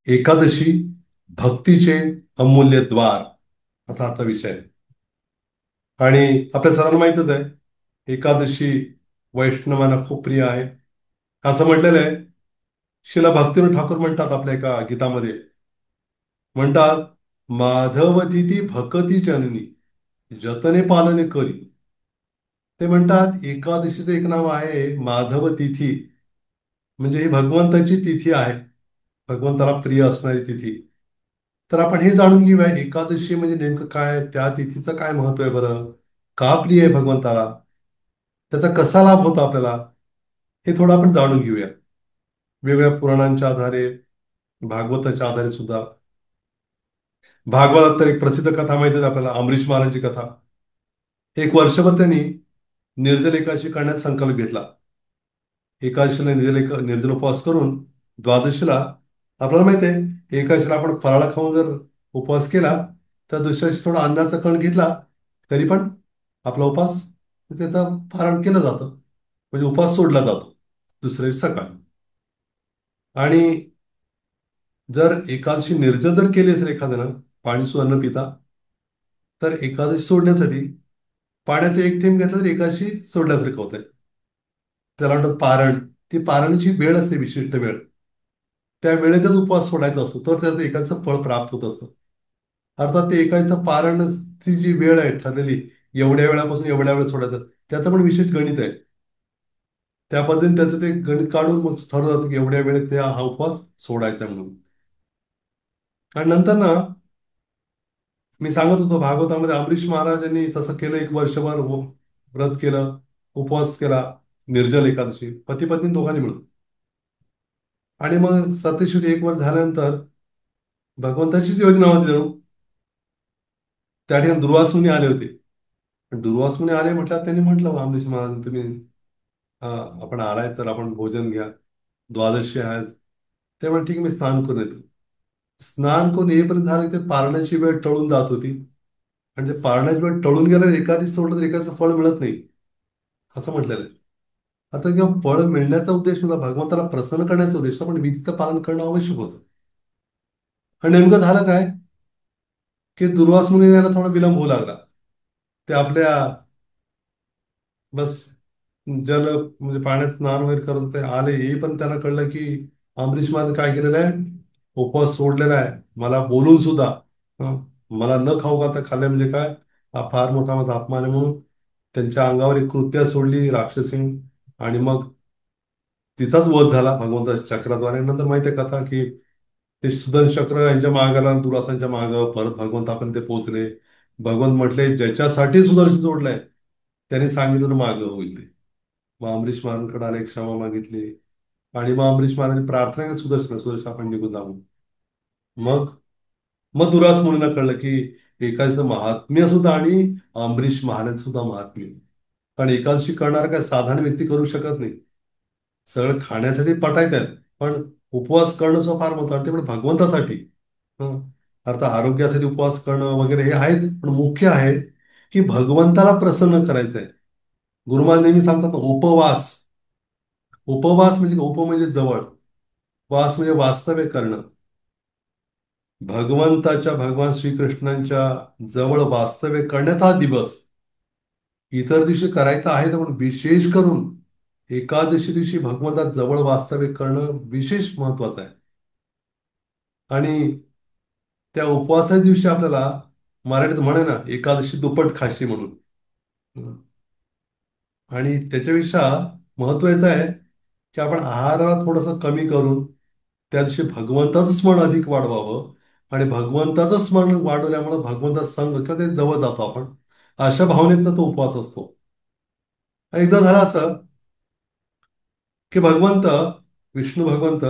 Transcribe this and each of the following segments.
एकादशी भक्तीचे अमूल्य द्वार असा आता विषय आहे. आणि आपल्या सर्वांना माहितच आहे एकादशी वैष्णवांना खूप प्रिय आहे. असं म्हटलेलं आहे, शिला भक्तीनाथ ठाकूर म्हणतात आपल्या एका गीतामध्ये, म्हणतात, माधव तिथी भकती जननी जतने पालने करी. ते म्हणतात एकादशीचं एक नाव आहे माधव तिथी, म्हणजे ही भगवंताची तिथी आहे, भगवंताला प्रिय असणारी तिथी. तर आपण हे जाणून घेऊया एकादशी म्हणजे नेमकं काय, त्या तिथीचं काय महत्व आहे बरं, का प्रिय आहे भगवंताला, त्याचा कसा लाभ होतो आपल्याला, हे थोडं आपण जाणून घेऊया वेगवेगळ्या पुराणांच्या आधारे, भागवताच्या आधारे सुद्धा. भागवतात तर एक प्रसिद्ध कथा माहिती आहे आपल्याला, अमरीश महाराजांची कथा. एक वर्षभर त्यांनी निर्जल एकादशी करण्याचा संकल्प घेतला. एकादशीला निर्जल उपवास करून द्वादशीला, आपल्याला माहिती आहे एकादशीला आपण फराळा खाऊन जर उपवास केला तर दुसऱ्या दिवशी थोडा अन्नाचा कण घेतला तरी पण आपला उपवास, त्याचं पारण केलं जातं, म्हणजे उपवास सोडला जातो दुसऱ्या दिवशी सकाळी. आणि जर एकादशी निर्जल जर केली असेल एखाद्यानं, पाणी सुद्धा न पिता, तर एकादशी सोडण्यासाठी पाण्याचा एक थेंब घेतला तर एकादशी सोडल्यासारखं होतंय. त्याला म्हणतात पारण. ती पारणाची वेळ असते, विशिष्ट वेळ, त्या वेळेतच उपवास सोडायचा असतो तर त्याचं एकाचं फळ प्राप्त होत असतं. अर्थात ते एकाचं पारण, ती जी वेळ आहे ठरलेली, एवढ्या वेळापासून एवढ्या वेळ सोडायचं, त्याचं पण विशेष गणित आहे. त्या पद्धतीने त्याचं ते गणित काढून मग ठरवलं जातं की एवढ्या वेळेत त्या हा उपवास सोडायचा म्हणून. आणि नंतर ना, मी सांगत होतो भागवतामध्ये अमरीश महाराजांनी तसं केलं, एक वर्षभर व्रत केलं, उपवास केला, निर्जल एकादशी, पती पत्नी दोघांनी मिळून. आणि मग सत्यशुद्धी एक वर्ष झाल्यानंतर भगवंताचीच योजना होती जणू, त्या ठिकाणी दुर्वास मुनी आले होते. दुर्वास मुनी आले म्हटलं, त्यांनी म्हटलं अमरीश महाराज तुम्ही, हा, आपण आलाय तर आपण भोजन घ्या, द्वादशी आहेत. ते म्हणजे ठीक, मी स्नान करून येतो. स्नान करून येईपर्यंत झालं ते पारण्याची वेळ टळून जात होती. आणि ते पारण्याची वेळ टळून गेल्यावर एखादी सोडलं तर एकाचं फळ मिळत नाही, असं म्हटलेलं आहे. आता जेव्हा फळ मिळण्याचा उद्देश नव्हता, भगवंताला प्रसन्न करण्याचा उद्देश होता, पण विधीचं पालन करणं आवश्यक होतं. आणि नेमकं झालं काय, की दुर्वास मुनी यायला थोडा विलंब होऊ लागला. ते आपल्या, बस, जल म्हणजे पाण्यात स्नान वगैरे करत होते, आले येई पण त्यांना कळलं की अमरीश महाराज काय केलेलं आहे, उपवास सोडलेला आहे, मला बोलून सुद्धा, हं, मला न खाऊ घालता खाल्लं म्हणजे काय, हा फार मोठा माझा अपमान आहे, म्हणून त्यांच्या अंगावर एक कृत्या सोडली राक्षसीन. आणि मग तिचाच वध झाला भगवंताच्या चक्राद्वारे. नंतर माहिती आहे कथा की ते सुदर्शन चक्र यांच्या मागाला, दुरासांच्या माग परत भगवंत आपण ते पोहोचले. भगवंत म्हटले ज्याच्यासाठी सुदर्शन सोडलंय त्यांनी सांगितलं माग होईल ते. मग अमरीश महाराजांकडे आले, क्षमा मागितली. आणि मग अमरीश महाराजांनी प्रार्थना केली, सुदर्शन सुदर्शन आपण निघून जाऊ. मग मग दुरास मुनींना कळलं की एकादशीचं महात्म्य सुद्धा, आणि अमरीश महाराज सुद्धा महात्म्य. कारण एकादशी करणारा काय साधारण व्यक्ती करू शकत नाही. सगळं खाण्यासाठी पटायत आहेत, पण उपवास करणं सुद्धा फार महत्त्वाचं, आणि ते पण भगवंतासाठी. हं. अर्थात आरोग्यासाठी उपवास करणं वगैरे हे आहेच, पण मुख्य आहे की भगवंताला प्रसन्न करायचंय. गुरुमान नेहमी सांगतात ना, उपवास. उपवास म्हणजे उप म्हणजे जवळ, वास म्हणजे वास्तव्य करणं. भगवंताच्या, भगवान श्रीकृष्णांच्या जवळ वास्तव्य करण्याचा हा दिवस. इतर दिवशी करायचा आहे तर पण विशेष करून एकादशी दिवशी भगवंता जवळ वास्तव्य करणं विशेष महत्वाचं आहे. आणि त्या उपवासाच्या दिवशी आपल्याला, मराठीत म्हणे ना, एकादशी दुप्पट खाशी म्हणून. आणि त्याच्यापेक्षा महत्वाचं आहे की आपण आहाराला थोडंसं कमी करून त्या दिवशी भगवंताचं स्मरण अधिक वाढवावं. आणि भगवंताचं स्मरण वाढवल्यामुळे भगवंताचा संग किंवा ते जवळ जातो आपण, अशा भावनेतनं तो उपवास असतो. आणि एकदा झालं असं की भगवंत, विष्णू भगवंत,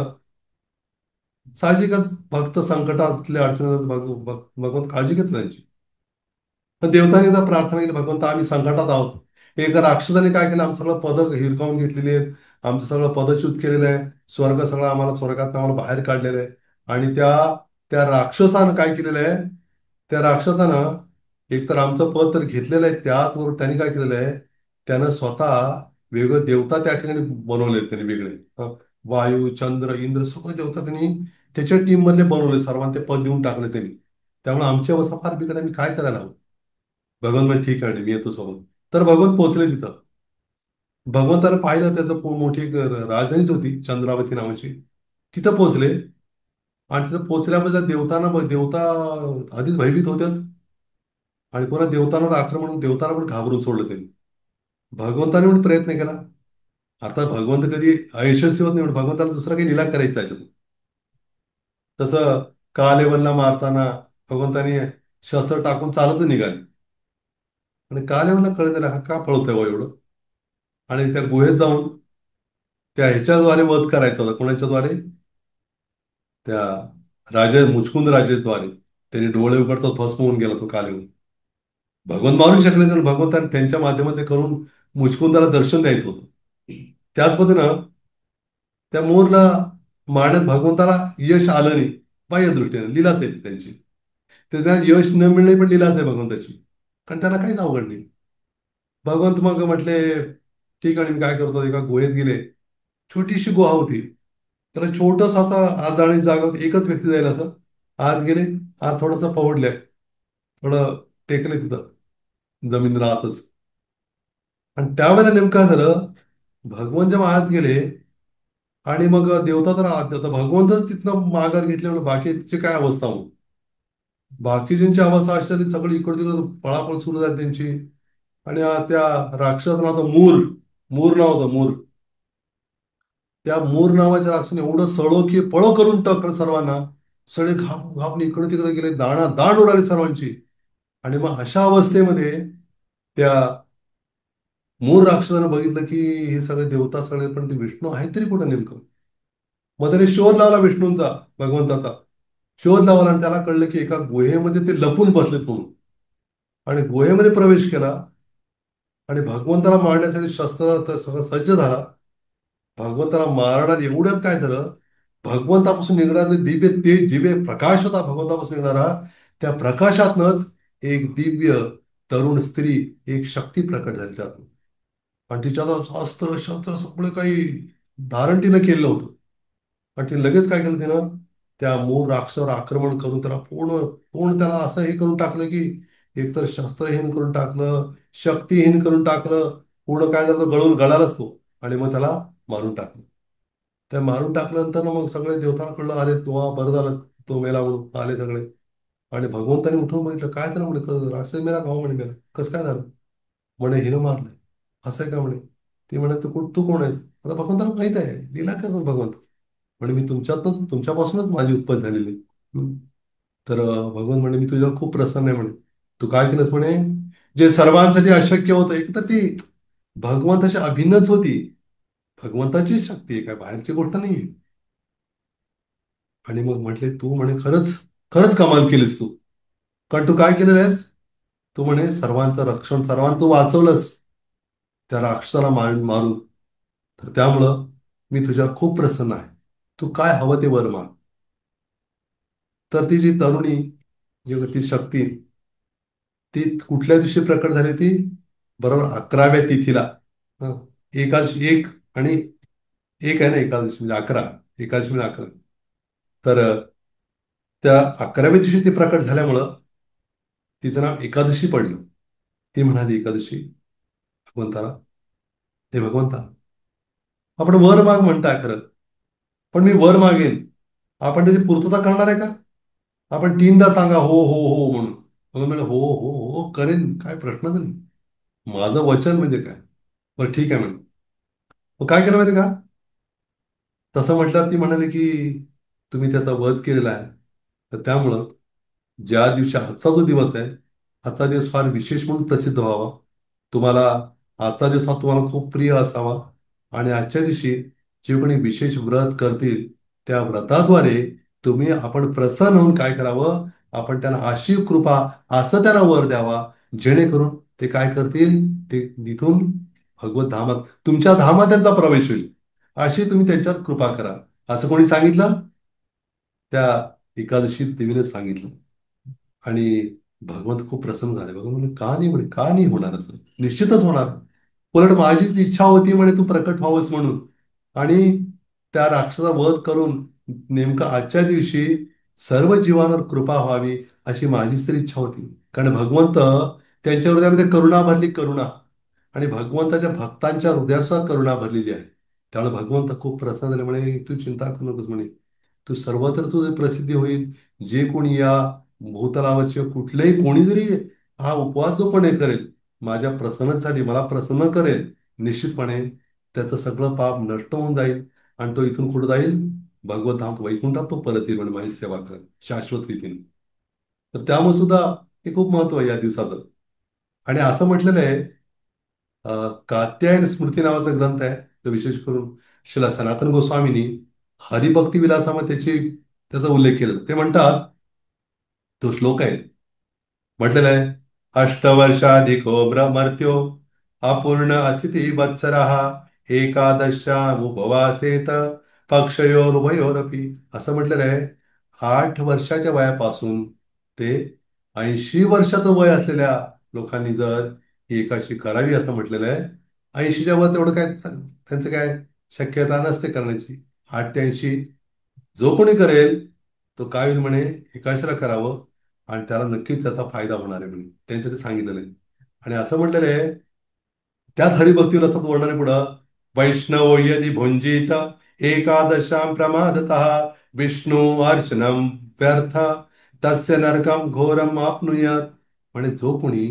साहजिकच भक्त संकटातल्या अडचणीत भगवंत काळजी घेतो त्यांची. पण देवतांनी एकदा प्रार्थना केली, भगवंत आम्ही संकटात आहोत. एका राक्षसाने काय केलं, आमचं सगळं पद हिरकावून घेतलेली आहेत, आमचं सगळं पदच्युत केलेलं आहे, स्वर्ग सगळं आम्हाला, स्वर्गात आम्हाला बाहेर काढलेलं आहे. आणि त्या त्या राक्षसानं काय केलेलं आहे, त्या राक्षसानं एकतर आमचं पद तर घेतलेलं आहे, त्याचबरोबर त्यांनी काय केलेलं आहे, त्यानं स्वतः वेगळं देवता त्या ठिकाणी बनवले त्यांनी वेगळे. वायू, चंद्र, इंद्र सगळे देवता त्यांनी त्याच्या टीम मधले बनवले, सर्वांना ते पद देऊन टाकले त्यांनी. त्यामुळे आमची अवस्था फार बिकट आहे, मी काय करायला हवं. भगवान म्हणजे ठीक आहे म्हणे, मी येतो सोबत. तर भगवंत पोहोचले तिथं. भगवंतानं पाहिलं, त्याचं मोठी एक राजधानीच होती चंद्रावती नावाची. तिथं पोहोचले. आणि तिथं पोहोचल्याबद्दल देवता आधीच भयभीत होत्याच. आणि पुन्हा देवतांवर आक्रमण, देवतांना पण घाबरून सोडलं त्यांनी. भगवंताने पण प्रयत्न केला. आता भगवंत कधी अयशस्वी होत नाही, म्हणून भगवंताला दुसरा काही लिला करायचा त्याच्यात. तसं कालेवनला मारताना भगवंताने शस्त्र टाकून चालतच निघाले. आणि कालेवनला कळत त्याला, हा का पळतोय बा एवढं. आणि त्या गुहेत जाऊन त्या ह्याच्याद्वारे वध करायचा होता. कोणाच्याद्वारे? त्या मुचकुंद राजेद्वारे. त्यांनी डोळे उघडतात भस्म होऊन गेला तो कालेवन. भगवंत मारू शकले नाही, भगवंताने त्यांच्या माध्यमात करून मुचकुंदाला दर्शन द्यायचं होतं. त्याच पद्धतीनं त्या मोरला मारण्यात भगवंताला यश आलं नाही. बाह्य दृष्टीने लीलाच आहे ती त्यांची. तर त्यांना यश न मिळणे पण लीलाच आहे भगवंताची. कारण त्यांना काहीच अवघड नाही. भगवंत मग म्हटले, ठीक आहे, मी काय करतो, एका गुहेत गेले. छोटीशी गुहा होती. त्याला छोटस असा आत जाण्याची जागा होती, एकच व्यक्ती जाईल असं. आत गेले. आत थोडंसं पवडलंय, थोडं टेकले तिथं जमीन राहतच. आणि त्यावेळेला नेमकं काय झालं, भगवान जेव्हा आत गेले, आणि मग देवता तर आत आता भगवंतच तिथनं माघार घेतल्यामुळे बाकीची काय अवस्था हो. बाकीच्यांची अवस्था अशी झाली, सगळी इकडे तिकडे पळापळ सुरू झाली त्यांची. आणि त्या राक्षस नाव होतं मूर. मूर नाव होतं, मूर. त्या मूर नावाच्या राक्षसाने एवढं सळो की पळो करून टाकलं सर्वांना. सगळे घाप इकडे तिकडे गेले, दाण उडाली सर्वांची. आणि मग अशा अवस्थेमध्ये त्या मूळ राक्षसानं बघितलं की हे सगळे देवता सगळे, पण ते विष्णू आहेत तरी कुठं नेमकं. मग त्याने शोध लावला विष्णूंचा, भगवंताचा. शोध लावला आणि त्याला कळलं की एका गुहेमध्ये ते लपून बसलेत म्हणून. आणि गुहेमध्ये प्रवेश केला. आणि भगवंताला मारण्यासाठी शस्त्र तर सगळं सज्ज झाला. भगवंताला मारणार एवढ्यात काय झालं, भगवंतापासून निघणारा जे दिव्य तेज, दिव्य प्रकाश होता भगवंतापासून निघणारा, त्या प्रकाशातनच एक दिव्य तरुण स्त्री, एक शक्ती प्रकट झाली त्यातून. आणि तिच्यात अस्त्र शस्त्र सगळं काही धारण तिनं केलं होतं. आणि ते लगेच काय केलं त्यानं, त्या मूळ राक्षसावर आक्रमण करून त्याला पूर्ण पूर्ण त्याला असं हे करून टाकलं की एकतर शस्त्रहीन करून टाकलं, शक्तीहीन करून टाकलं. पूर्ण काय झालं, तो गळालाच तो. आणि मग त्याला मारून टाकलं. त्या मारून टाकल्यानंतर ना मग सगळे देवतांकडलं आले, तो बरं झालं तो मेला म्हणून आले सगळे. आणि भगवंतानी उठून बघितलं, काय झालं म्हणे, राक्षस मेला का?" "हो," म्हणे, "मेला." "कसं काय झालं?" म्हणे, "हिनं मारलंय." "असं आहे का?" म्हणे. ती म्हणे, तू कोण आहेस?" आता भगवंताला माहित आहे, लीला करतात भगवंत. म्हणे, "मी तुमच्यापासूनच माझी उत्पत्ती झालेली." हम्म. तर भगवान म्हणे, "मी तुझ्यावर खूप प्रसन्न आहे." म्हणे, "तू काय केलंस?" म्हणे, "जे सर्वांसाठी अशक्य होतं." एक तर ती भगवंताची अभिन्नच होती. भगवंताची शक्ती आहे, काय बाहेरची गोष्ट नाही. आणि मग म्हटले, "तू म्हणे खरंच खरंच कमाल केलीस तू. कारण तू काय केलेलं आहेस?" "तू म्हणे सर्वांचं रक्षण, सर्वांचं तू वाचवलंस त्या राक्षसाला मारून. तर त्यामुळं मी तुझ्यावर खूप प्रसन्न आहे. तू काय हवं ते वर माग." तर ती जी तरुणी, जी ती शक्ती, ती कुठल्या दिवशी प्रकट झाली ती? बरोबर 11व्या तिथीला. हं. एकादशी एक, आणि एक आहे ना एकादशी म्हणजे 11. एकादशी म्हणजे 11. तर त्या 11व्या दिवशी ती प्रकट झाल्यामुळं तिचं नाव एकादशी पडलं. ती म्हणाली एकादशी भगवंताला, "हे भगवंता, आपण वर माग म्हणताय खरं, पण मी वर मागेन. आपण त्याची पूर्तता करणार आहे का? आपण 3दा सांगा हो, हो, हो म्हणून." मग म्हणलं, "हो, हो, हो, करेन. काय प्रश्नच नाही. माझं वचन म्हणजे काय?" बरं ठीक आहे म्हणे. मग काय केलं माहिती का? तसं म्हटलं, ती म्हणाली की तुम्ही त्याचा वध केलेला आहे. तर त्यामुळं ज्या दिवशी आजचा जो दिवस आहे, आजचा दिवस फार विशेष म्हणून प्रसिद्ध व्हावा. तुम्हाला आजचा दिवस हा तुम्हाला खूप प्रिय असावा. आणि आजच्या दिवशी जे कोणी विशेष व्रत करतील, त्या व्रताद्वारे आपण प्रसन्न होऊन काय करावं, आपण त्यांना अशी कृपा, असं त्यांना वर द्यावा, जेणेकरून ते काय करतील, ते तिथून भगवत धामात, तुमच्या धामात त्यांचा प्रवेश होईल. अशी तुम्ही त्यांच्यावर कृपा करा. असं कोणी सांगितलं? त्या एकादशी देवीने सांगितलं. आणि भगवंत खूप प्रसन्न झाले. भगवंत म्हणे, "का नाही?" म्हणे, "का नाही होणार असं? निश्चितच होणार. उलट माझीच इच्छा होती म्हणे तू प्रकट व्हावंस म्हणून. आणि त्या राक्षसा वध करून नेमकं आजच्या दिवशी सर्व जीवांवर कृपा व्हावी अशी माझी तरी इच्छा होती. कारण भगवंत त्यांच्या हृदयामध्ये करुणा भरली, करुणा. आणि भगवंताच्या भक्तांच्या हृदयात सुद्धा करुणा भरलेली आहे. त्यामुळे भगवंत खूप प्रसन्न झाले, म्हणे तू चिंता करू नकोस म्हणे. तू सर्वत्र तुझी प्रसिद्धी होईल. जे कोणी या भूतलावरचे कुठलेही कोणी जरी हा उपवास जो कोणी करेल, माझ्या प्रसन्नतेसाठी मला प्रसन्न करेल, निश्चितपणे त्याचं सगळं पाप नष्ट होऊन जाईल. आणि तो इथून कुठं जाईल? भगवत धाम वैकुंठात तो परत येईल, म्हणजे माझी सेवा करेल शाश्वत रीतीने. तर त्यामुळे सुद्धा हे खूप महत्व आहे या दिवसाचं. आणि असं म्हटलेलं आहे, कात्यायन स्मृती नावाचा ग्रंथ आहे, तो विशेष करून श्रीला सनातन गोस्वामींनी हरिभक्ती विलासामध्ये त्याचा उल्लेख केला. ते म्हणतात, तो श्लोक आहे, म्हटलेलं आहे, अष्टवर्षाधिको मर्त्यो अपूर्ण असिती वत्सरः एकादशामुपवासेत पक्षयोरुभयोरपि. असं म्हटलेलं आहे, 8 वर्षाच्या वयापासून ते 80 वर्षाचं वय असलेल्या लोकांनी जर ही एकादशी करावी असं म्हटलेलं आहे. 80च्या वर तेवढं काय त्यांचं काय शक्यता नसते करण्याची. 8 ते 80 जो कोणी करेल तो काय होईल म्हणे, एकादशीला करावं आणि त्याला नक्कीच त्याचा फायदा होणार आहे म्हणे, त्यांच्याकडे सांगितलेलं आहे. आणि असं म्हटलेलं आहे, त्यात हरिभक्ती रसात वर्णन आहे पुढं, वैष्णव यदि भुंजीत एकादशां प्रमादतः विष्णू अर्चनम व्यर्थ तस्य नरकम घोरम आपनुयात. म्हणे जो कोणी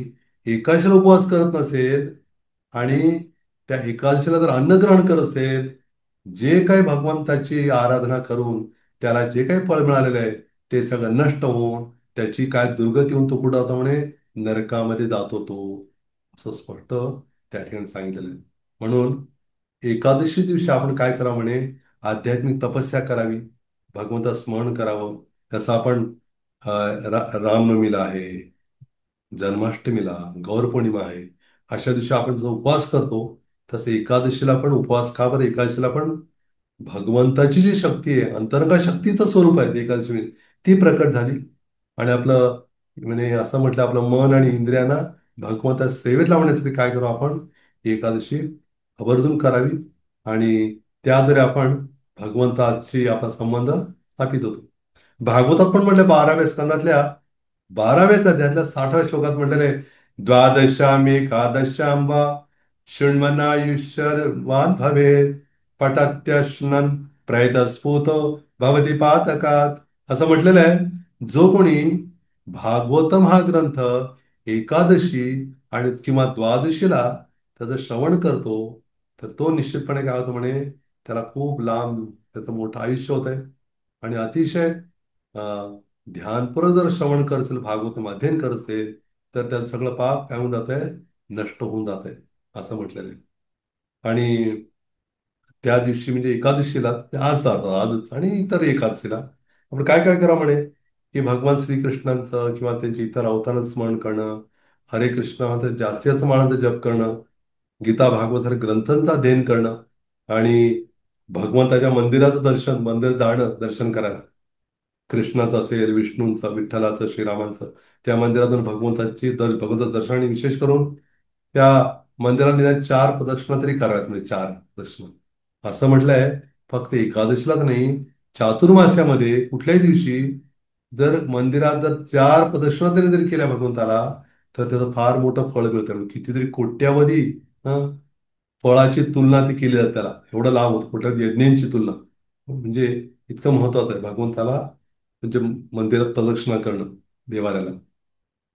एकादशीला उपवास करत नसेल आणि त्या एकादशीला जर अन्न ग्रहण करत असेल, जे काही भगवंताची आराधना करून त्याला जे काही फळ मिळालेलं आहे ते सगळं नष्ट होऊन त्याची काय दुर्गती होऊन तो कुठं जातो म्हणे, नरकामध्ये जातो तो, असं स्पष्ट त्या ठिकाणी सांगितलेलं आहे. म्हणून एकादशी दिवशी आपण काय करावं म्हणे, आध्यात्मिक तपस्या करावी, भगवंता स्मरण करावं. जसं आपण रामनवमीला आहे, जन्माष्टमीला, गौरपौर्णिमा आहे, अशा दिवशी आपण जो उपवास करतो, तसं एकादशीला पण उपवास का बरं, एकादशीला पण भगवंताची जी शक्ती आहे, अंतरंगा शक्तीचं स्वरूप आहे ते एकादशी, ती प्रकट झाली. आणि आपलं म्हणजे असं म्हटलं, आपलं मन आणि इंद्रियांना भगवंता सेवेत लावण्यासाठी काय करू आपण, एकादशी आवर्जून करावी. आणि त्याद्वारे आपण भगवंताची आपला संबंध स्थापित होतो. भागवतात पण म्हटलं 12व्या स्कंदातल्या 12व्या अध्यायातल्या 60व्या श्लोकात म्हटलेलं आहे, द्वादशाम एकादशाम वा शृण्वनायुष्यवान भवेत पटात्यश्नन प्रयतस्फूत भवती पातकात. असं म्हटलेलं आहे, जो कोणी भागवतम हा ग्रंथ एकादशी आणि किंवा द्वादशीला त्याचं श्रवण करतो, तर तो निश्चितपणे काय होतो म्हणे, त्याला खूप लांब त्याचं मोठं आयुष्य होत आहे. आणि अतिशय अं, ध्यानपूर्वक जर श्रवण करत असेल, भागवत अध्ययन करत असेल, तर त्याचं सगळं पाप काय होऊन जात आहे, नष्ट होऊन जात आहे, असं म्हटलेलं आहे. आणि त्या दिवशी म्हणजे एकादशीला ते आज जातात आजच, आणि इतर एकादशीला आपण काय काय करा म्हणे, की भगवान श्रीकृष्णांचं किंवा त्यांची इतर अवतारांचं स्मरण करणं, हरे कृष्ण म्हणतात जास्तीत जास्त माळांचा जप करणं, गीता भागवत सारख्या ग्रंथांचं अध्ययन करणं, आणि भगवंताच्या मंदिराचं दर्शन, मंदिर जाणं दर्शन करायला, कृष्णाचं असेल, विष्णूंचं, विठ्ठलाचं, श्रीरामांचं, त्या मंदिरातून भगवंताचं दर्शन, आणि विशेष करून त्या मंदिराला निदान 4 प्रदक्षिणा तरी कराव्यात, म्हणजे 4 प्रदक्षिणा. असं म्हटलंय, फक्त एकादशीलाच नाही, चातुर्मास्यामध्ये कुठल्याही दिवशी जर मंदिरात जर 4 प्रदक्षिणा जरी केल्या भगवंताला, तर त्याचं फार मोठं फळ मिळतं. कितीतरी कोट्यावधी हं, फळाची तुलना ती केली जाते त्याला, एवढा लाभ होतो, कोट्यावधी यज्ञांची तुलना. म्हणजे इतकं महत्वाचं आहे भगवंताला, म्हणजे मंदिरात प्रदक्षिणा करणं देवाऱ्याला.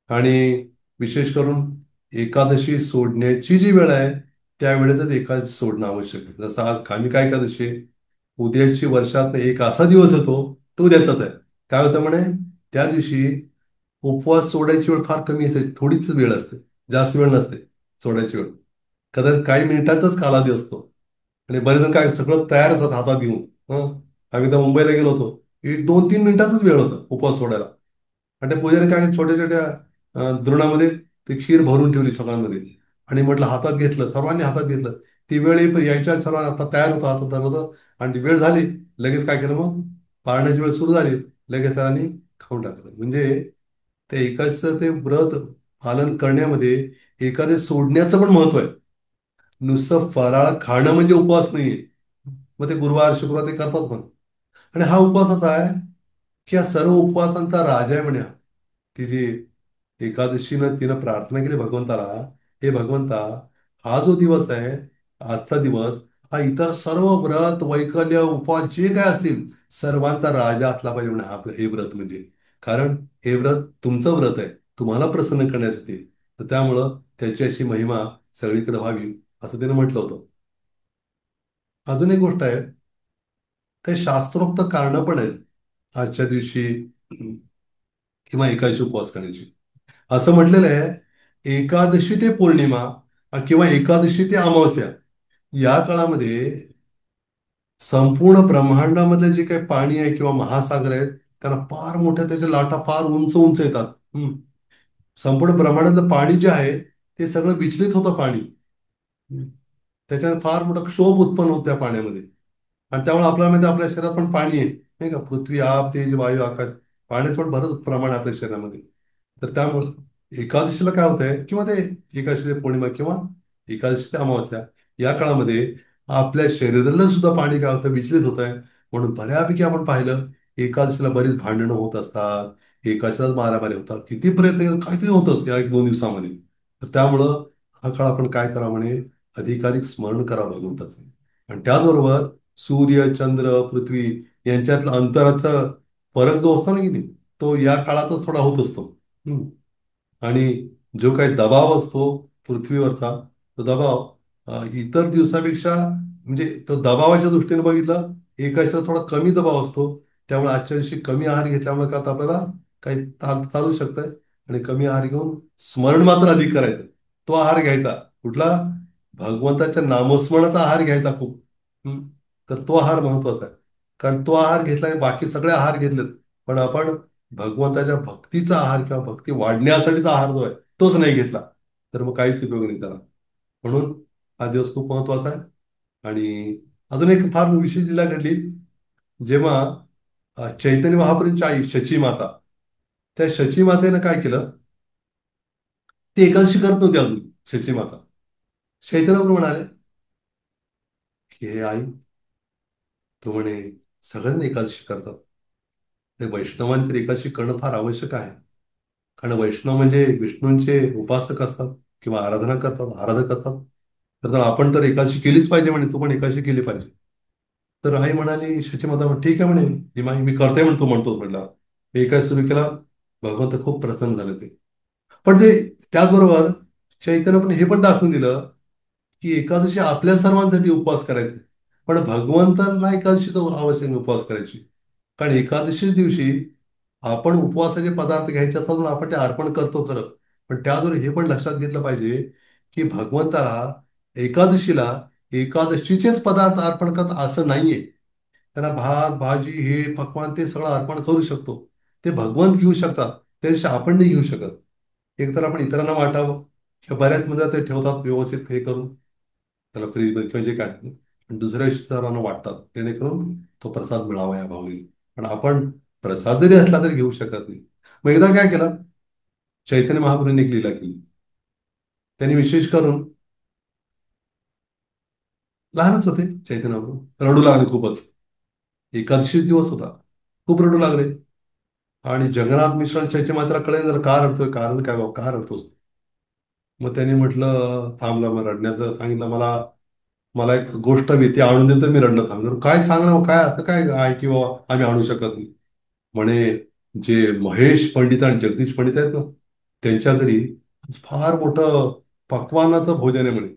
आणि विशेष करून एकादशी सोडण्याची जी वेळ आहे, त्या वेळेतच एकादशी सोडणं आवश्यक आहे. जसं आज कामिका एकादशी आहे, उद्याची वर्षात एक असा दिवस येतो, तो उद्याचाच आहे. काय होतं म्हणे, त्या दिवशी उपवास सोडायची वेळ फार कमी असते, थोडीच वेळ असते, जास्त वेळ नसते सोडायची वेळ, कदाचित काही मिनिटांचाच कालावधी असतो. आणि बरेच जण काय सगळं तयार असतात हातात घेऊन. हं, आम्ही एकदा मुंबईला गेलो होतो, 1 2 3 मिनिटाचाच वेळ होता उपवास सोडायला. आणि त्या पुजारी काय छोट्या छोट्या द्रोणामध्ये ती खीर भरून ठेवली सगळ्यांमध्ये, आणि म्हटलं हातात घेतलं, सर्वांनी हातात घेतलं. ती वेळ यायच्या सर्वांना आता तयार होतं, हातात धरलं होतं, आणि ती वेळ झाली, लगेच काय केलं मग, पाळण्याची वेळ सुरू झाली, लगेच सरांनी खाऊन टाकलं. म्हणजे ते एकादशीचं ते व्रत पालन करण्यामध्ये एखादे सोडण्याचं पण महत्व आहे. नुसतं फराळ खाणं म्हणजे उपवास नाहीये. मग ते गुरुवार शुक्रवार ते करतात ना, आणि हा उपवास असा आहे की या सर्व उपवासांचा राजा आहे म्हणे हा. ती जी एकादशीनं तिनं प्रार्थना केली भगवंताला, हे भगवंता, हा जो दिवस आहे, आजचा दिवस, हा इतर सर्व व्रत वैकल्य उपवास जे काय असतील सर्वांचा राजा असला पाहिजे म्हणे, हा हे व्रत म्हणजे. कारण हे व्रत तुमचं व्रत आहे, तुम्हाला प्रसन्न करण्यासाठी. तर त्यामुळं त्याची अशी महिमा सगळीकडे व्हावी असं त्याने म्हटलं होतं. अजून एक गोष्ट आहे, काही शास्त्रोक्त कारणं पण आहेत आजच्या दिवशी किंवा एकादशी उपवास करण्याची. असं म्हटलेलं आहे, एकादशी ते पौर्णिमा किंवा एकादशी ते अमावस्या या काळामध्ये संपूर्ण ब्रह्मांडामधले जे काही पाणी आहे किंवा महासागर आहेत, त्यांना फार मोठ्या त्याच्या लाटा फार उंच उंच येतात. संपूर्ण ब्रह्मांडातलं पाणी जे आहे ते सगळं विचलित होतं पाणी. हम्म. त्याच्यात फार मोठा क्षोभ उत्पन्न होतो त्या पाण्यामध्ये. आणि त्यामुळे आपल्याला माहिती आहे, आपल्या शरीरात पण पाणी आहे नाही का, पृथ्वी आप तेज वायू आकाश, पाण्याचं पण बरंच प्रमाण आहे आपल्या शरीरामध्ये. तर त्यामुळे एकादशीला काय होतंय, किंवा ते एकादशी पौर्णिमा किंवा एकादशी ते अमावस्या या काळामध्ये आपल्या शरीराला सुद्धा पाणी काय होतं, विचलित होत आहे. म्हणून बऱ्यापैकी आपण पाहिलं, एकादशीला बरीच भांडणं होत असतात, एकादशीलाच मारामारी होतात, किती प्रयत्न केले काहीतरी होतच या 1-2 दिवसामध्ये. तर त्यामुळं हा काळ आपण काय करा म्हणे, अधिकाधिक स्मरण करा भगवंताचं. आणि त्याचबरोबर सूर्य, चंद्र, पृथ्वी यांच्यातला अंतराचा फरक जो असतो ना की नाही, तो या काळातच थोडा होत असतो. हम्म. आणि जो काही दबाव असतो पृथ्वीवरचा, तो दबाव इतर दिवसापेक्षा, म्हणजे तो दबावाच्या दृष्टीने बघितलं, एकाशीला थोडा कमी दबाव असतो. त्यामुळे आजच्या दिवशी कमी आहार घेतल्यामुळे का आता आपल्याला काही चालू शकतंय. आणि कमी आहार घेऊन स्मरण मात्र अधिक करायचं. तो आहार घ्यायचा कुठला, भगवंताच्या नामस्मरणाचा आहार घ्यायचा खूप. हम्म. तर तो आहार महत्वाचा आहे. कारण तो आहार घेतला आणि बाकी सगळे आहार घेतलेत, पण आपण भगवंताच्या भक्तीचा आहार किंवा भक्ती वाढण्यासाठीचा आहार जो आहे तोच नाही घेतला, तर मग काहीच उपयोग नाही त्याला. म्हणून हा दिवस खूप महत्वाचा आहे. आणि अजून एक फार विशेष लीला घडली, जेव्हा चैतन्य महाप्रभूंची आई शची माता, त्या शची मातेनं काय केलं, ती एकादशी करत नव्हती अजून. शची माता चैतन्य महाप्रभू म्हणाले की हे आई, तो म्हणे सगळ्यांना एकादशी करतात, ते वैष्णवांनी तर एकादशी करणं फार आवश्यक आहे. कारण वैष्णव म्हणजे विष्णूंचे उपासक असतात किंवा आराधना करतात, आराधक असतात. तर आपण तर एकादशी केलीच पाहिजे म्हणे, तू पण एकादशी केली पाहिजे. तर आई म्हणाली, शची माता म्हणे, ठीक आहे म्हणे, ही माई मी करते म्हणतो, म्हणतो म्हटला. मी एकादशी सुरू केला, भगवंत खूप प्रसन्न झाले ते. पण ते त्याचबरोबर चैतन्य हे पण दाखवून दिलं की एकादशी आपल्या सर्वांसाठी उपवास करायचे, पण भगवंतांना एकादशीचा आवश्यक नाही उपवास करायची. कारण एकादशी दिवशी आपण उपवासाचे पदार्थ घ्यायचे असतात म्हणून आपण ते अर्पण करतो खरं. पण त्याचबरोबर हे पण लक्षात घेतलं पाहिजे की भगवंताला एकादशीला एकादशीचेच पदार्थ अर्पण करत असं नाहीये. त्यांना भात भाजी हे पक्वान ते सगळं अर्पण करू शकतो, ते भगवंत घेऊ शकतात, त्या दिवशी आपण नाही घेऊ शकत. एकतर आपण इतरांना वाटावं किंवा बऱ्याच मध्ये ते ठेवतात व्यवस्थित हे करून, त्याला फ्रीजमध्ये किंवा जे काय आणि दुसऱ्या दिवशी सर्वांना वाटतात, जेणेकरून तो प्रसाद मिळावा या भावनेने. पण आपण प्रसाद जरी असला तरी घेऊ शकत नाही. मग एकदा काय केलं, चैतन्य महाप्रभूंनी एक लीला केली. त्यांनी विशेष करून, लहानच होते चैतन्य महाप्रभू, रडू लागले खूपच. एकादशी दिवस होता, खूप रडू लागले. आणि जगन्नाथ मिश्रांच्या चैतन्य मात्रा कळेल जरा का रडतोय, कारण काय बाबा का रडतोस. मग त्यांनी म्हटलं, थांबलं, मग रडण्याचं सांगितलं, मला मला एक गोष्ट मी ती आणून दिली तर मी रडणं थांबलं. काय सांगणार मग, काय असं काय आहे की बाबा आम्ही आणू शकत नाही. म्हणे, जे महेश पंडित आणि जगदीश पंडित आहेत ना, त्यांच्या घरी फार मोठं पक्वानाचं भोजन आहे म्हणे.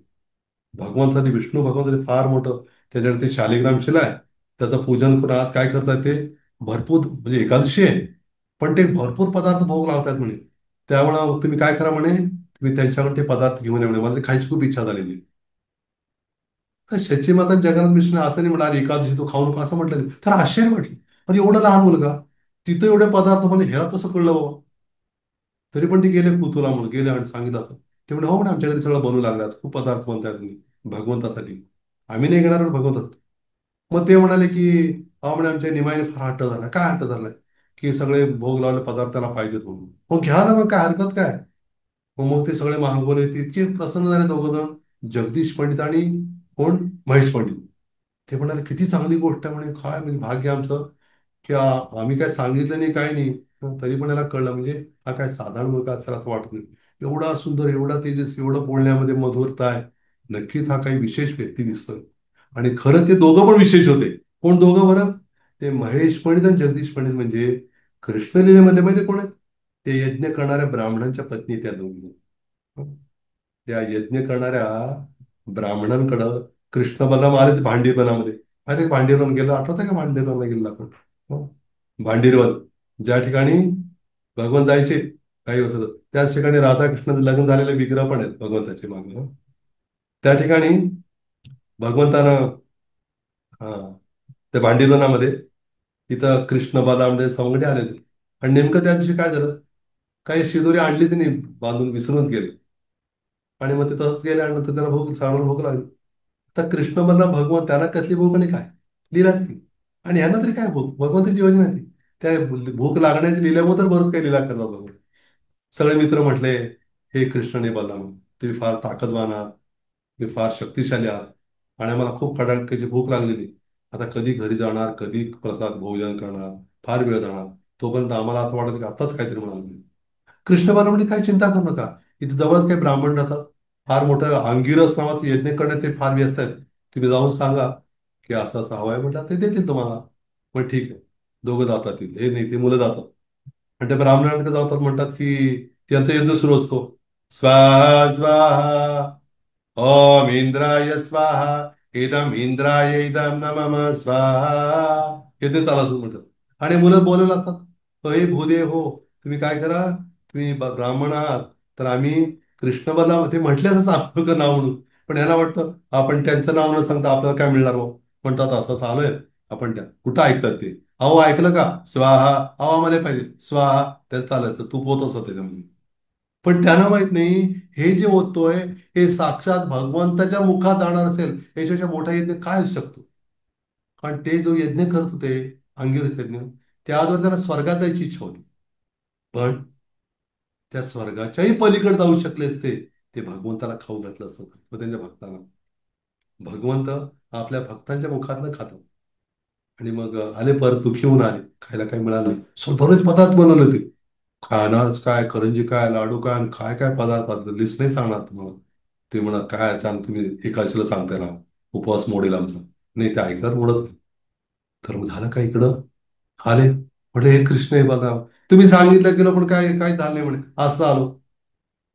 भगवंतानी, विष्णू भगवंतानी फार मोठं त्याच्यावर ते शालिग्राम शिला आहे, त्याचं पूजन करून आज काय करतात ते, भरपूर म्हणजे एकादशी आहे पण ते भरपूर पदार्थ भोग लावतात म्हणे. त्यामुळं तुम्ही काय करा म्हणे, तुम्ही त्यांच्याकडे ते पदार्थ घेऊन या म्हणे, मला ते खायची खूप इच्छा झालेली. तर शची माता जगन्नाथ मिश्र असं नाही म्हणाले एकादशी तू खाऊ नको असं म्हटलं नाही. तर आश्चर्य म्हटलं, पण एवढा लहान मुलगा, तिथं एवढे पदार्थ म्हणजे ह्याला तसं कळलं बाबा. तरी पण ते गेले कुतूला म्हणून गेले आणि सांगितलं असं. ते म्हणजे हो म्हणे, आमच्या घरी सगळं बनवू लागल्यात, खूप पदार्थ बनतात तुम्ही भगवंतासाठी, आम्ही नाही घेणार भगवंतात. मग ते म्हणाले की हा म्हणे, आमच्या निमाईने फार हट्ट झाला. काय हट्ट झालाय, की सगळे भोग लावले पदार्थ त्याला पाहिजेत म्हणून. मग घ्या ना, मग काय हरकत काय. मग ते सगळे मागवले, ते इतके प्रसन्न झाले दोघ जण, जगदीश पंडित आणि कोण, महेश पंडित. ते म्हणाले किती चांगली गोष्ट आहे म्हणे, काय म्हणजे भाग्य आमचं की आम्ही काय सांगितलं नाही, काय नाही. तरी पण याला कळलं. म्हणजे हा काय साधारण मुलगा असेल असं वाटत नाही. एवढा सुंदर, एवढा तेजस, एवढं बोलण्यामध्ये मधुरता आहे. नक्कीच हा काही विशेष व्यक्ती दिसतोय. आणि खरं ते दोघं पण विशेष होते. कोण दोघं बरं? ते महेश पंडित आणि जगदीश पंडित. म्हणजे कृष्णलीलेमध्ये माहिती कोण आहेत? ते यज्ञ करणाऱ्या ब्राह्मणांच्या पत्नी त्या दोघी. त्या यज्ञ करणाऱ्या ब्राह्मणांकडं कृष्ण बलराम आले भांडीपणामध्ये. माहिती भांडीवन गेलं, आठवतं का भांडीवनला गेलं आपण? हं? भांडीरवन, ज्या ठिकाणी भगवान जायचे काही वर्ष, त्याच ठिकाणी राधाकृष्णाचं लग्न झालेले विग्रह पण आहेत भगवंताचे मागे. त्या ठिकाणी भगवंतानं हा त्या भांडीवनामध्ये तिथं कृष्ण बलराम सवंगडी आले होते. आणि नेमकं त्या दिवशी काय झालं, काही शिदोरी आणलीच नाही, बांधून विसरूनच गेले. आणि मग ते तसंच गेले आणि नंतर त्यांना भूक श्रावण भूक लागली. तर कृष्ण बलराम भगवान त्यांना कसली भूक आणि काय लीलाच की. आणि ह्यांना तरी काय भूक, भगवंताची योजना आहे ती. त्या भूक लागण्याची लिल्यामुळे तर बरंच काही लीला करतात भगवान. सगळे मित्र म्हटले, हे कृष्ण बलराम, तुम्ही फार ताकदवान आहात, तुम्ही फार शक्तिशाली आहात, आणि आम्हाला खूप कडाक्याची भूक लागलेली. आता कधी घरी जाणार, कधी प्रसाद भोजन करणार, फार वेळ जाणार. तोपर्यंत आम्हाला असं वाटत की आताच काहीतरी म्हणाल. कृष्ण म्हणजे काय चिंता करू नका. इथे जवळच काही ब्राह्मण राहतात. फार मोठं अंगिरस नावाचं यज्ञ करण्यात ते फार व्यस्त आहेत. तुम्ही जाऊन सांगा की असं असं हवं आहे, म्हटलं ते देतील तुम्हाला. मग ठीक आहे. दोघं जातात तिथे, हे नाही ते मुलं जातात. आणि त्या ब्राह्मणांकडे जातात, म्हणतात की त्यांचा यज्ञ सुरू असतो. स्वाहा स्वाहा, ओम इंद्राय स्वाहा, इदम इंद्राय इदम नमः स्वाहा. यज्ञ चालू म्हणतात. आणि मुलं बोलायला लागतात, हे भूदेव हो, तुम्ही काय करा, तुम्ही ब्राह्मण आहात, तर आम्ही कृष्ण बलराम ते म्हटले असं आपलं नाव म्हणून. पण यांना वाटतं आपण त्यांचं नाव न सांगता आपल्याला काय मिळणार हो. म्हणतात असं असं आलोय आपण, त्या कुठं ऐकतात ते. अहो ऐकलं का स्वाहा, अहो आम्हाला पाहिजे स्वाहा, त्यात चालायचं तू पोत असं त्याच्यामध्ये. पण त्यांना माहित नाही, हे जे होतोय हे साक्षात भगवंताच्या मुखात जाणार असेल याच्यापेक्षा मोठा यज्ञ काय असू शकतो. कारण ते जो यज्ञ करत होते, अंगिरस यज्ञ, त्याद्वारे त्यांना स्वर्गात जायची इच्छा होती. पण त्या स्वर्गाच्याही पलीकडे जाऊ शकले असते, ते भगवंताला खाऊ घातलं असतं व त्यांच्या भक्तांना. भगवंत आपल्या भक्तांच्या मुखात खातो. आणि मग आले परत दुःखी होऊन आले, खायला काही मिळालं नाही. बरेच पदार्थ बनवले होते. खाणारच काय, करंजी काय, लाडू काय, आणि काय काय पदार्थ लिस्ट नाही सांगणार तुम्हाला. ते म्हणा काय अचानक तुम्ही एकादशीला सांगताय ना, उपवास मोडेल आमचा. नाही ते ऐकणार मोडत नाही. तर मग झालं काय इकडं, आले म्हटलं हे कृष्ण हे बघा, तुम्ही सांगितलं गेलं पण काय काय झालं नाही म्हणे, असं आलो,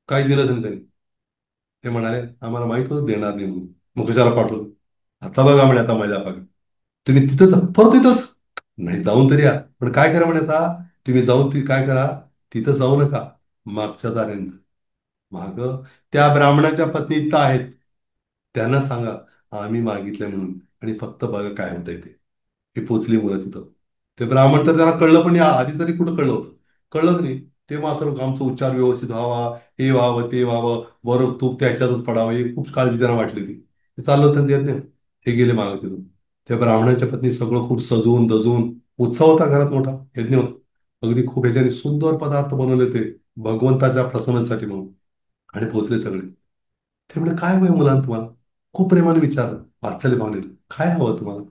काही दिलं नाही त्यांनी. ते म्हणाले आम्हाला माहित होतं देणार नाही म्हणून, मग कशाला पाठवलं. आता बघा म्हणे, आता मजा बघा. तुम्ही तिथंच परत तिथंच, नाही जाऊन तरी या. पण काय करा म्हणे आता, तुम्ही जाऊन तुम्ही काय करा, तिथं जाऊ नका, मागच्या दाराने. माग त्या ब्राह्मणाच्या पत्नी इथं आहेत, त्यांना सांगा आम्ही मागितलंय म्हणून, आणि फक्त बघा काय होतंय ते. ही पोचली मुलं तिथं. ते ब्राह्मण तर त्यांना कळलं पण नाही, आधी तरी कुठं कळलं होतं. कळलंच नाही. ते मात्र आमचा उच्चार व्यवस्थित व्हावा, हे व्हावं ते व्हावं, बरं तूप त्याच्यातच पडावं, ही खूप काळजी त्यांना वाटली होती. ते चाललं होतं त्यांचं यज्ञ. हे गेले मागं तिथून. त्या ब्राह्मणाच्या पत्नी सगळं खूप सजवून दजून, उत्सव होता घरात, मोठा यज्ञ होता. अगदी खूप ह्याच्याने सुंदर पदार्थ बनवले होते भगवंताच्या प्रसन्नासाठी म्हणून. आणि पोचले सगळे. ते म्हणजे काय होईल मुलांना तुम्हाला, खूप प्रेमाने विचारलं, वात्सल्य भावनेनं, काय हवं तुम्हाला.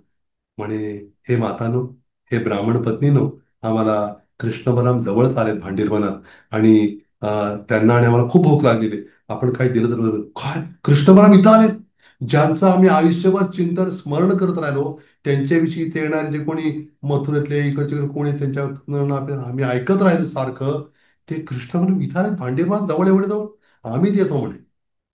म्हणे हे मातानो, हे ब्राह्मण पत्नीनो, आम्हाला कृष्ण बलराम जवळच आलेत भांडीरवनात, आणि त्यांना आणि आम्हाला खूप भूक लागलेली आहे. आपण काही दिलं तर बरं. काय कृष्ण बलराम इथं आलेत, ज्यांचं आम्ही आयुष्यभर चिंतन स्मरण करत राहिलो, त्यांच्याविषयी ते येणारे जे कोणी मथुरेतले इकडचे कोणी त्यांच्या आम्ही ऐकत राहिलो सारखं, ते कृष्ण बलराम इथं आलेत भांडीरवनात जवळ, एवढे जवळ. आम्ही येतो म्हणे.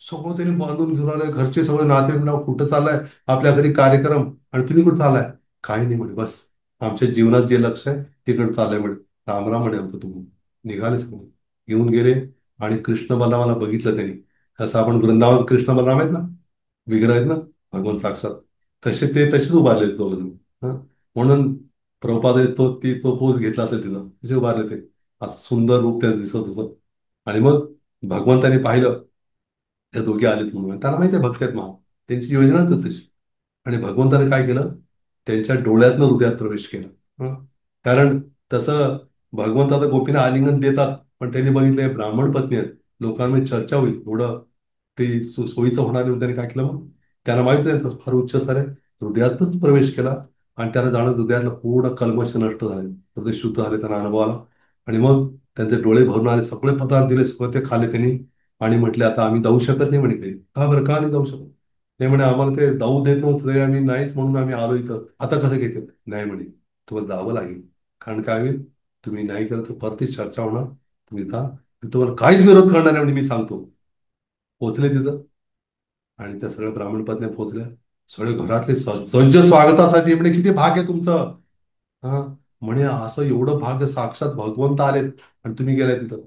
सगळं त्यांनी बांधून घेऊन आलंय, घरचे सगळे नातेवाईक कुठं चाललाय, आपल्या घरी कार्यक्रम, आणि तुम्ही कुठं चाललाय. काही नाही म्हणे, बस आमच्या जीवनात जे लक्ष आहे तिकडे चाललंय म्हणे. रामराम म्हणे आमचं तुम्ही. निघालेच म्हणे, घेऊन गेले. आणि कृष्ण बलरामाला बघितलं त्यांनी. जसं आपण वृंदावन कृष्ण बलराम आहेत ना, विग्रह आहेत ना भगवान साक्षात, तसे ते तसेच उभारले दोघं. हं? म्हणून प्रभुपादाने तो पोज घेतला असेल तिथं, तसे उभारले ते. असं सुंदर रूप त्यांचं दिसत होतं. आणि मग भगवंतानी पाहिलं त्या दोघे आलेत म्हणून, त्यांना माहिती आहे भक्त आहेत महा, त्यांची योजनाच आहे तशी. आणि भगवंताने काय केलं, त्यांच्या डोळ्यातनं हृदयात प्रवेश केला. हं? कारण तसं भगवंत आता गोपीला आलिंगन देतात, पण त्यांनी बघितलं हे ब्राह्मण पत्नी आहेत, लोकांमध्ये चर्चा होईल एवढं, ते सोयीचं होणार नाही. त्यांनी काय केलं मग, त्यांना माहिती आहे त्यांचं फार उच्च स्तर आहे, हृदयातच प्रवेश केला. आणि त्याला जाणं हृदयातलं पूर्ण कल्मश नष्ट झाले, हृदय शुद्ध झाले, त्यांना अनुभव आला. आणि मग त्यांचे डोळे भरून आले, सगळे पदार्थ दिले, सगळे ते खाल्ले त्यांनी. आणि म्हटले आता आम्ही जाऊ शकत नाही म्हणे काही. का बरं, का नाही जाऊ शकत? ते म्हणे आम्हाला ते जाऊ देत नव्हतं, तरी आम्ही नाहीच म्हणून आम्ही आलो इथं. आता कसं घेतात? नाही म्हणे, तुम्हाला जावं लागेल. कारण काय होईल, तुम्ही नाही केलं तर परत ती चर्चा होणार. तुम्ही जा, मी तुम्हाला काहीच विरोध करणार नाही म्हणजे मी सांगतो. पोहोचले तिथं, आणि त्या सगळ्या ब्राह्मण पत्नी पोहोचल्या. सगळे घरातले सज्ज स्वागतासाठी म्हणे किती भाग आहे तुमचं. हा, म्हणे असं एवढं भाग्य, साक्षात भगवंत आलेत आणि तुम्ही गेलाय तिथं.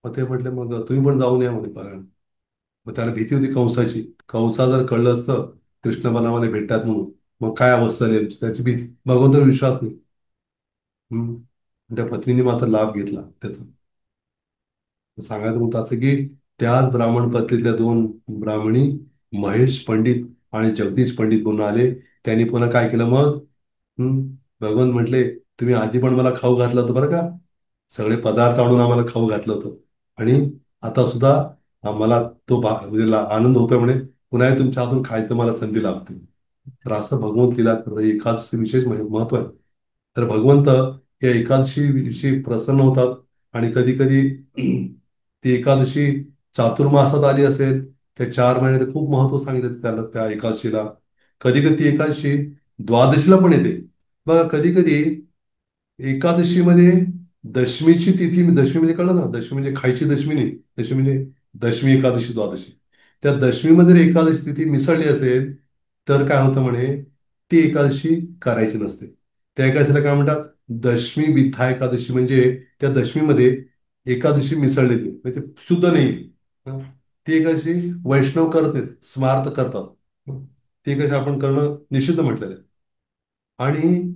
मग ते म्हटले मग तुम्ही पण जाऊन या म्हणे बघा. मग त्याला भीती होती कंसाची. कंसा जर कळलं असतं कृष्ण बनावाने भेटतात म्हणून, मग काय अवस्था झाली आमची, त्याची भीती, भगवंतावर विश्वास नाही. हम्म. त्या पत्नीने मात्र लाभ घेतला त्याचा. सांगायचं होतं असं की त्याच ब्राह्मण पत्नीतल्या दोन ब्राह्मणी, महेश पंडित आणि जगदीश पंडित म्हणून आले. त्यांनी पुन्हा काय केलं मग? हम्म. भगवान म्हटले, तुम्ही आधी पण मला खाऊ घातलं होतं बरं का, सगळे पदार्थ आणून आम्हाला खाऊ घातलं होतं. आणि आता सुद्धा मला तो म्हणजे आनंद होतोय म्हणे, पुन्हा तुमच्या हातून खायचं मला संधी लाभते. तर असं भगवंत लीला करतात. एकादशी विशेष महत्व आहे. तर भगवंत या एकादशी विषयी प्रसन्न होतात. आणि कधी कधी ती एकादशी चातुर्मासात आली असेल, त्या 4 महिन्यात खूप महत्व सांगितलं त्याला त्या एकादशीला. कधी कधी ती एकादशी द्वादशीला पण येते. बघा, कधी कधी एकादशीमध्ये दशमीची तिथी, दशमी म्हणजे कळलं ना, दशमी म्हणजे खायची दशमी नाही, दशमी म्हणजे दशमी, एकादशी, द्वादशी. त्या दशमीमध्ये जर एकादशी तिथी मिसळली असेल तर काय होतं म्हणे, ती एकादशी करायची नसते. त्या एकादशीला काय म्हणतात? दशमी विथा एकादशी. म्हणजे त्या दशमीमध्ये एकादशी मिसळलेली म्हणजे ते शुद्ध नाही. हं? ती एकादशी वैष्णव करत नाहीत, स्मार्त करतात. हं? ती एकादशी आपण करणं निषिद्ध म्हटलेलं आहे. आणि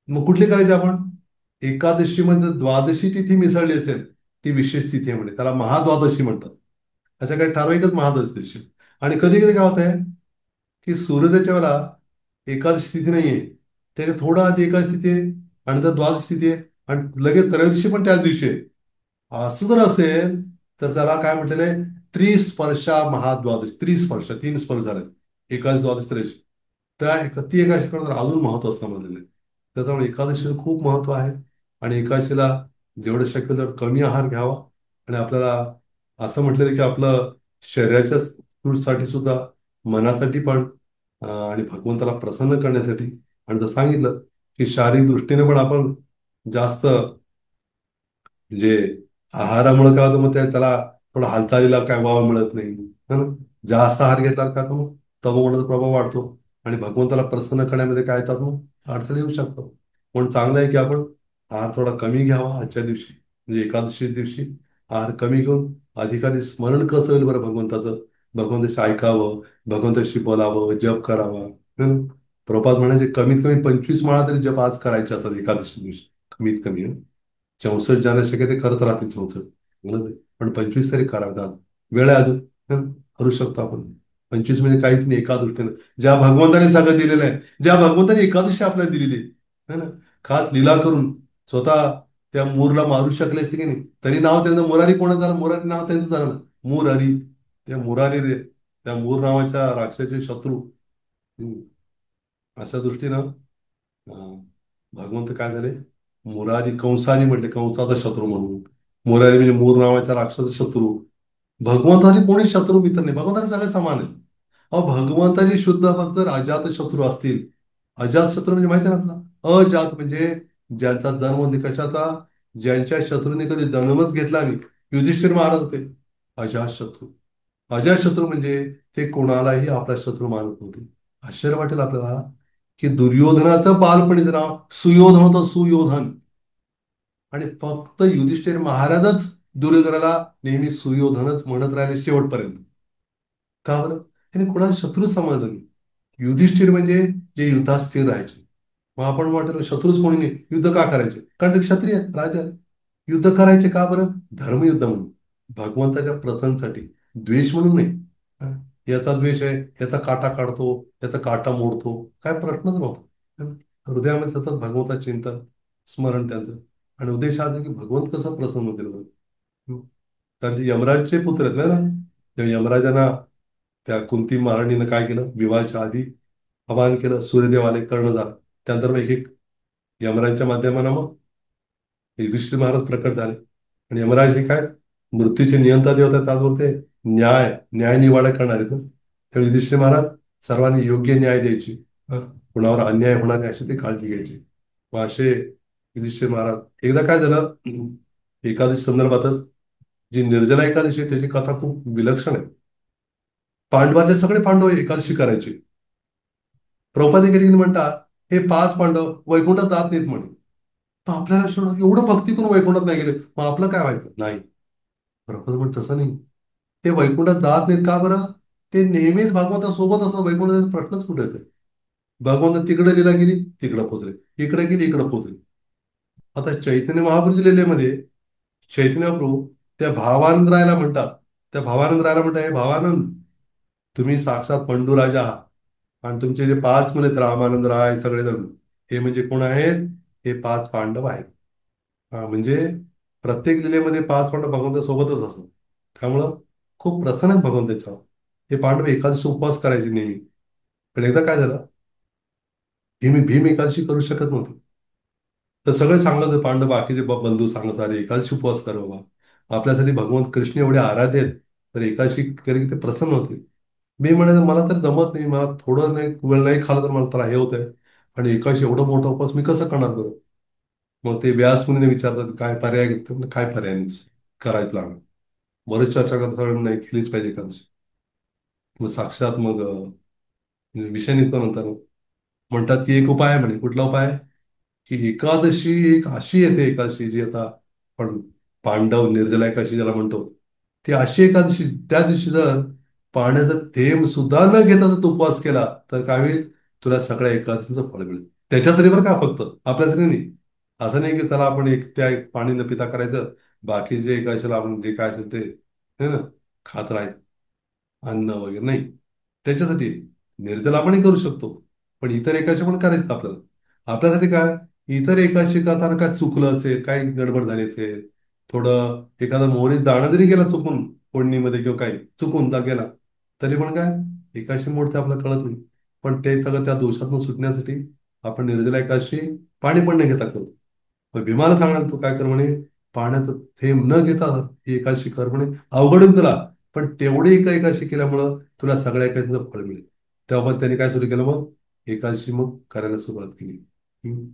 मग कुठली करायची आपण? एकादशीमध्ये द्वादशी तिथी मिसळली असेल, ती विशेष तिथी आहे म्हणे, त्याला महाद्वादशी म्हणतात. अशा काही ठराविकच महाद्वादशी. आणि कधी कधी काय होत आहे की सूर्योदयाच्या वेळेला एकादशी तिथी नाहीये, त्याच्या थोडा आधी एकादशी तिथी आहे, आणि तर द्वादशी तिथी आहे, आणि लगेच त्रयोदशी पण त्याच दिवशी आहे. असं जर असेल तर त्याला काय म्हटलेलं आहे? त्रिस्पर्शा महाद्वादशी. त्रिस्पर्श, 3 स्पर्श झाले, एकादशी, द्वादशी, त्रयोदशी. ती एकादशी करणं अजून महत्व समजलेलं आहे. त्याच्यामुळे एकादशीचं खूप महत्व आहे. आणि एकादशीला जेवढं शक्य तेवढं कमी आहार घ्यावा. आणि आपल्याला असं म्हटलेलं की आपलं शरीराच्या साठी सुद्धा, मनासाठी पण, आणि भगवंताला प्रसन्न करण्यासाठी. आणि जर सांगितलं की शारीरिक दृष्टीने पण आपण जास्त, म्हणजे आहारामुळे काय होतं, मग त्याला थोडा हालचालीला काय वाव मिळत नाही, है ना. जास्त आहार घेतला का तर मग तमोगुणाचा प्रभाव वाढतो. आणि भगवंताला प्रसन्न करण्यामध्ये काय येतात मग अडचणी येऊ शकतो. पण चांगलं आहे की आपण आहार थोडा कमी घ्यावा आजच्या दिवशी, म्हणजे एकादशी दिवशी आहार कमी घेऊन अधिकाधिक स्मरण कसं होईल बरं भगवंताचं. भगवंताशी ऐकावं, भगवंताशी बोलावं, जप करावा, है ना. प्रभात म्हणायचे कमीत कमी 25 माळा तरी जप आज करायचे असतात एकादशी दिवशी, कमीत कमी. 64 जाण्या शक्य ते करत राहतील 64, पण 25 तरी करावं. वेळ आहे अजून, हं? करू शकतो आपण. 25 म्हणजे काहीच नाही एका दृष्टीनं. ज्या भगवंताने सगळं दिलेलं आहे, ज्या भगवंताने एकादशी आपल्याला दिलेली आहे, है ना. खास लीला करून स्वतः त्या मूरला मारू शकले असते की नाही, तरी नाव त्यांचं मुरारी कोणाचं झालं? मुरारी नाव त्यांचं झालं ना, मुरारी. त्या मुरारी रे, त्या मूर नावाच्या राक्षसाचे शत्रू. हं. अशा दृष्टीनं अं, भगवंत काय झाले, मुरारी कंसाने म्हटले, कंसाचा शत्रू म्हणून. मुरारी म्हणजे मूर नावाच्या राक्षसाचा शत्रू. भगवंताचे कोणी शत्रू मित्र नाही, भगवंताचे सगळे समान आहेत. अहो, भगवंताचे शुद्ध भक्त जर अजात शत्रू असतील, अजात शत्रू म्हणजे माहिती आहे ना आपला, अजात म्हणजे ज्यांचा जन्म कशाचा, ज्यांच्या शत्रूने कधी जन्मच घेतला नाही. युधिष्ठिर महाराज होते अजात शत्रू. अजात शत्रू म्हणजे ते कोणालाही आपला शत्रू मानत नव्हते. आश्चर्य वाटेल आपल्याला की दुर्योधनाचं बालपणीचं नाव सुयोधन होतं, सुयोधन. आणि फक्त युधिष्ठिर महाराजच दुर्योधनाला नेहमी सुयोधनच म्हणत राहिले शेवटपर्यंत. का बरं? त्याने कोणाचा शत्रूच समजलं नाही. युधिष्ठिर म्हणजे जे युद्धात स्थिर राहायचे. मग आपण वाटलं शत्रूच कोणी नाही, युद्ध का करायचे? कारण ते क्षत्रिय आहेत, राजा आहेत. युद्ध करायचे का बरं? धर्मयुद्ध म्हणून, भगवंताच्या प्रसंगासाठी, द्वेष म्हणून नाही. हा? याचा द्वेष आहे, याचा काटा काढतो, याचा काटा मोडतो, काय प्रश्नच नव्हता. है ना? हृदयामध्ये सतत भगवंताचं चिंतन, स्मरण त्यांचं. आणि उद्देश हा आहे की भगवंत कसं प्रसन्न होतील बरं. हं? कारण ते यमराजचे पुत्र आहेत ना. त्या यमराजांना त्या कुंती महाराणीनं काय केलं विवाहाच्या आधी, आवाहन केलं, सूर्यदेव आले, कर्णधार. त्यानंतर मग एक एक यमराजच्या माध्यमानं मग युधिष्ठिर महाराज प्रकट झाले. आणि यमराज हे काय, मृत्यूचे नियंता देवता आहेत, त्याचबरोबर ते न्याय निवाडा करणार आहेत ना. त्यावेळी युधिष्ठिर महाराज सर्वांनी योग्य न्याय द्यायची. कुणावर अन्याय होणार नाही अशी ते काळजी घ्यायची. मग असे युधिष्ठिर महाराज, एकदा काय झालं, एकादशी संदर्भातच, जी निर्जला एकादशी आहे त्याची कथा खूप विलक्षण आहे. पांडवातले सगळे पांडव एकादशी करायचे. द्रौपदी गेली म्हणतात, हे 5 पांडव वैकुंठात जात नाहीत म्हणे. तर आपल्याला एवढं भक्ती करून वैकुंठात नाही गेले, मग आपलं काय व्हायचं नाही. द्रौपदी म्हणत तसं नाही, ते वैकुंठात जात नाहीत का बरं? ते नेहमीच भगवंतासोबत असतात, वैकुंठाचा प्रश्नच कुठे येते. भगवंत तिकडे लिहिला गेली तिकडे पोचले, इकडे गेली इकडे पोचले. आता चैतन्य महाप्रभूच्या लिलेमध्ये चैतन्य प्रभू त्या भावानंद रायला म्हणतात, त्या भावानंद रायला म्हणतात, हे भावानंद, तुम्ही साक्षात पंडूराजा आहात आणि तुमचे जे 5 मुले आहेत, रामानंद राय सगळेजण, हे म्हणजे कोण आहेत? हे 5 पांडव आहेत. हा म्हणजे प्रत्येक लिलेमध्ये 5 पांडव भगवंतासोबतच असत. त्यामुळं खूप प्रसन्न आहेत भगवंत त्याच्यावर. हे पांडव एकादशी उपवास करायचे नेहमी. पण एकदा काय झालं, भीम एकादशी करू शकत नव्हते. तर सगळे सांगत होते पांडव, बाकीचे बंधू सांगत आले एकादशी उपवास कर बाबा, आपल्यासाठी भगवंत कृष्ण एवढे आराध्य आहेत, तर एकादशी केली की ते प्रसन्न होते. मी म्हणायचं मला तर जमत नाही, मला थोडं नाही वेळ नाही खाल्लं तर मला तर हे होत आहे, आणि एकादशी एवढं मोठा उपवास मी कसं करणार बरं? मग ते व्यास मुनीने विचारतात काय पर्याय घेतला, म्हणजे काय पर्याय नाही, करायचं लागणार. बरेच चर्चा करतात, नाही केलीच पाहिजे एकादशी. मग साक्षात मग विषय निघतो नंतर. म्हणतात की एक उपाय आहे म्हणे. कुठला उपाय? की एकादशी एक अशी येते, एकादशी जी आता आपण पांडव निर्जला एकादशी ज्याला म्हणतो, ती अशी एकादशी, त्या दिवशी जर पाण्याचा थेंब सुद्धा न घेता जर तू उपवास केला तर काय होईल, तुला सगळ्या एकादशीचं फळ मिळेल. त्याच्यासाठी बरं का, फक्त आपल्यासाठी नाही. असं नाही की चला आपण एक पाणी न पिता करायचं, बाकी जे एकादशीला आपण जे काय असेल ते है ना खात राहायचं, अन्न वगैरे नाही. त्याच्यासाठी निर्जला आपणही करू शकतो, पण इतर एकादशी पण करायचं आपल्याला. आपल्यासाठी काय, इतर एकादशी करताना काय चुकलं असेल, काही गडबड झाली असेल, थोडं एखादा मोहरीत दाणा जरी गेला चुकून फोडणीमध्ये किंवा काही चुकून गेला, तरी पण काय, एकादशी मोडते आपल्याला कळत नाही. पण ते सगळं त्या दोषातून सुटण्यासाठी आपण निर्जला एकादशी पाणी पण नाही घेता करतो. मग भीमाला सांगणार तू काय कर म्हणे, पाण्याचं थेंब न घेता ही एकादशी कर म्हणे, अवघड होईल तुला, पण तेवढी एकादशी केल्यामुळं तुला सगळ्या एकादशीचं फळ मिळेल. तेव्हा पण त्यांनी काय सुरू केलं, मग एकादशी मग करायला सुरुवात केली. हम्म.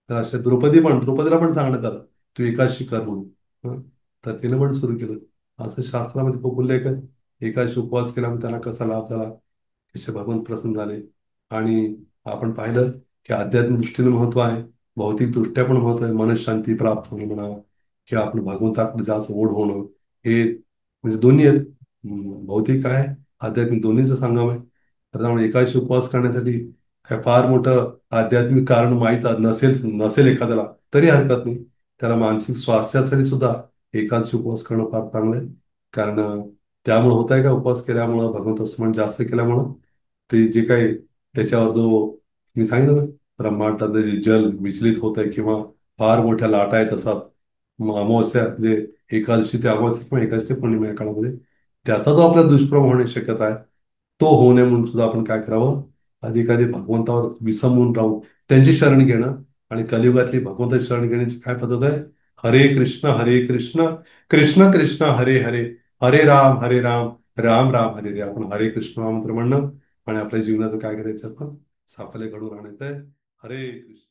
तर अशा द्रौपदीला पण सांगण्यात आलं, तू एकादशी कर म्हणून. हं. तर तिने पण सुरू केलं. असं शास्त्रामध्ये खूप उल्लेख आहे, एकादशी उपवास केल्यामुळे त्यांना कसा लाभ झाला, कसे भगवान प्रसन्न झाले. आणि आपण पाहिलं की आध्यात्मिक दृष्टीने महत्व आहे, भौतिक दृष्ट्या पण महत्व आहे. मनशांती प्राप्त होणं म्हणा, किंवा आपण भगवंताकडे जास्त ओढ होणं, हे म्हणजे दोन्ही आहेत. भौतिक आहे, आध्यात्मिक दोन्हीचं संगम आहे. तर त्यामुळे एकादशी उपवास करण्यासाठी काय फार मोठं आध्यात्मिक कारण माहीत नसेल नसेल एखाद्याला तरी हरकत नाही. त्याला मानसिक स्वास्थ्यासाठी सुद्धा एकादशी उपवास करणं फार चांगलं आहे. कारण त्यामुळे होत आहे का, उपवास केल्यामुळं भगवंत स्मरण जास्त केल्यामुळं ते जे काही त्याच्यावर जो मी सांगितलं ना, ब्रह्मांडातलं जे जल विचलित होत आहे किंवा फार मोठ्या लाटा आहेत असतात, मग अमावस्या म्हणजे एकादशी ते अमावस्या किंवा एकादशी ते पौर्णिमा या काळामध्ये त्याचा जो आपल्या दुष्प्रभाव होण्याची शक्यता आहे, तो होऊ नये म्हणून सुद्धा आपण काय करावं, अधिकाधिक भगवंतावर विसंबून राहून त्यांची शरण घेणं. आणि कलियुगातली भगवंताची शरण घेण्याची काय पद्धत आहे, हरे कृष्ण कृष्ण कृष्ण हरे हरे, हरे राम राम राम हरे हरे. आपण हरे कृष्ण मंत्र म्हणणं आणि आपल्या जीवनाचं काय करायचं, आपण साफल्य घडवून आणायचं आहे. हरे कृष्ण.